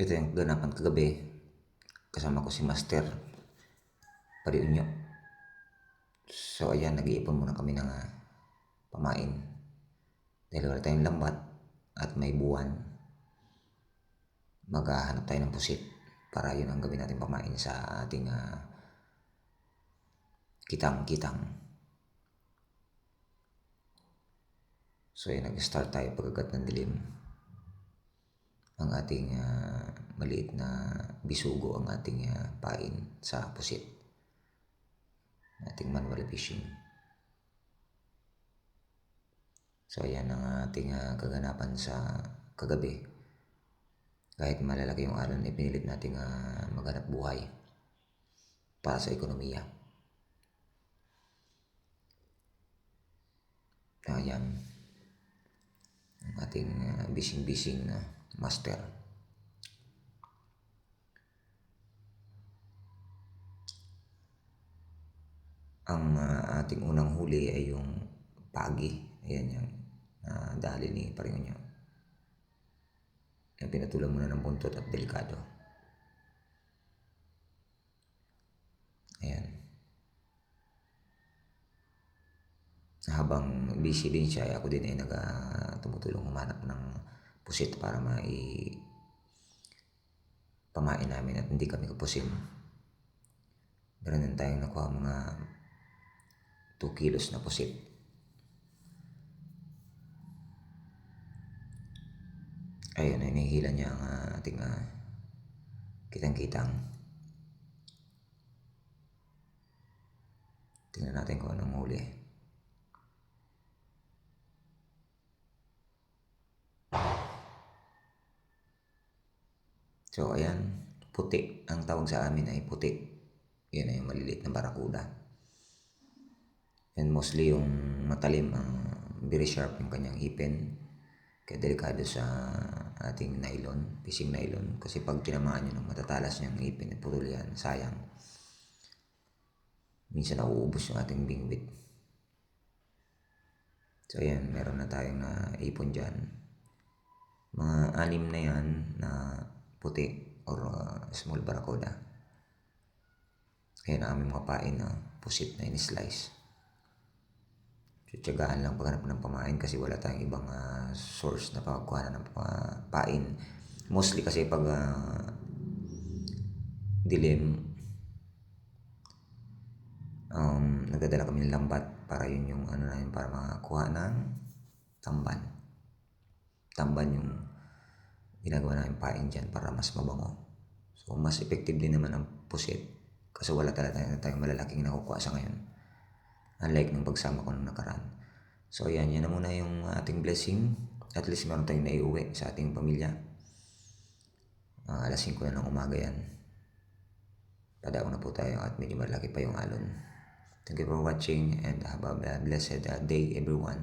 Ito yung ganapan kagabi. Kasama ko si Master Pariunyo. So ayan, nag-iipon muna kami ng pamain. Dahil wala tayong lambat at may buwan, maghahanap tayo ng pusit para yun ang gawin natin pamain sa ating kitang-kitang. So ayan, nag-start tayo pagkagat ng dilim. Ang ating maliit na bisugo ang ating pain sa pusit. Ating manual fishing. So ayan ang ating kaganapan sa kagabi. Kahit malalaki yung alon, ipinilit nating maghanap buhay para sa ekonomiya. Ayan ang ating bising-bising master. Ang ating unang huli ay yung pagi. Ayan yung dali ni Pariunyo. Yung pinatulan muna ng buntot at delikado. Ayan. Habang busy din siya, ako din ay tumutulong humanap ng pusit para pamain namin at hindi kami kapusin. Meron din tayong nakuha mga 2 kilos na pusit. Ayun, ay nahihila niya ang ating kitang-kitang. Tingnan natin kung anong huli. So ayan, puti. Ang tawag sa amin ay puti. Yan ay yung maliliit na barakuda. And mostly yung matalim, very sharp yung kanyang ipin. Kaya delikado sa ating nylon, fishing nylon. Kasi pag tinamaan nyo ng matatalas niyang ipin at putol yan, sayang. Minsan nauubos yung ating bingwit. So ayan, meron na tayong ipon dyan. Mga 6 na yan na puti or small barracuda. Kaya na aming mga pain na pusit na in-slice. Tiyagahan lang paghanap ng pamain kasi wala tayong ibang source na pagkuhanan ng pain. Mostly kasi pag dilim, nagdadala kami ng lambat para yun yung namin para makakuha ng tamban. Tamban yung ginagawa namin pain dyan para mas mabango. So mas effective din naman ang pusit kasi wala talaga tayong malalaking nakukuha sa ngayon. Unlike nung pagsama ko nung nakaraan. So yan na muna yung ating blessing. At least meron tayong naiuwi sa ating pamilya. Alas 5 na ng umaga yan. Tadao na po tayo at medyo malaki pa yung alon. Thank you for watching and have a blessed day everyone.